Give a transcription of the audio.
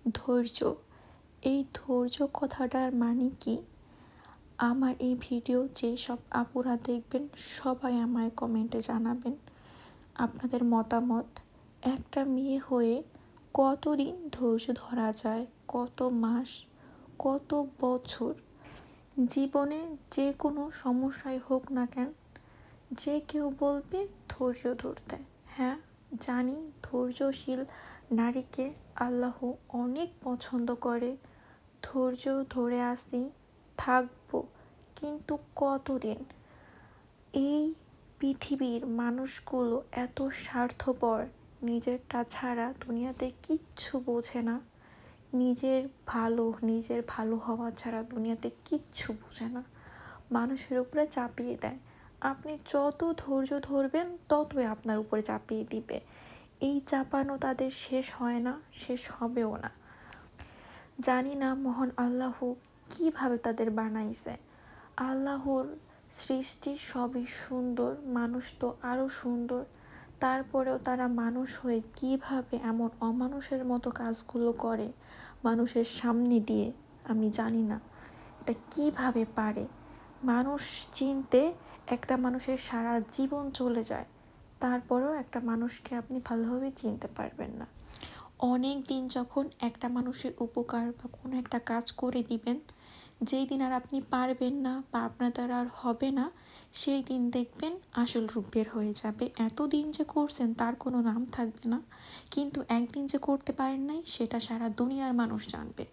ধৈর্য। এই ধৈর্য কথাটার মানে কি? আমার এই ভিডিও যেসব আপুরা দেখবেন সবাই আমায় কমেন্টে জানাবেন আপনাদের মতামত। একটা মেয়ে হয়ে কতদিন ধৈর্য ধরা যায়, কত মাস, কত বছর। জীবনে যে কোনো সমস্যাই হোক না কেন, যে কেউ বলবে ধৈর্য ধরতে। হ্যাঁ, জানি ধৈর্যশীল নারীকে আল্লাহ অনেক পছন্দ করে। ধৈর্য ধরে আসি, থাকবো, কিন্তু কতদিন? এই পৃথিবীর মানুষগুলো এত স্বার্থপর, নিজেরটা ছাড়া দুনিয়াতে কিচ্ছু বোঝে না। নিজের ভালো হওয়া ছাড়া দুনিয়াতে কিচ্ছু বোঝে না। মানুষের উপরে চাপিয়ে দেয়। আপনি যত ধৈর্য ধরবেন ততই আপনার উপরে চাপিয়ে দিবে। এই চাপানো তাদের শেষ হয় না, শেষ হবেও না। জানি না মহান আল্লাহ কিভাবে তাদের বানাইছে। আল্লাহর সৃষ্টি সবই সুন্দর, মানুষ তো আরও সুন্দর। তারপরেও তারা মানুষ হয়ে কিভাবে এমন অমানুষের মতো কাজগুলো করে মানুষের সামনে দিয়ে, আমি জানি না এটা কিভাবে পারে। মানুষ চিনতে একটা মানুষের সারা জীবন চলে যায়, তারপরেও একটা মানুষকে আপনি ভালোভাবে চিনতে পারবেন না। অনেক দিন যখন একটা মানুষের উপকার বা কোনো একটা কাজ করে দিবেন, যেই দিন আর আপনি পারবেন না বা আপনার দ্বারা আর হবে না, সেই দিন দেখবেন আসল রূপ বের হয়ে যাবে। এতদিন যে করছেন তার কোনো নাম থাকবে না, কিন্তু একদিন যে করতে পারেন নাই সেটা সারা দুনিয়ার মানুষ জানবে।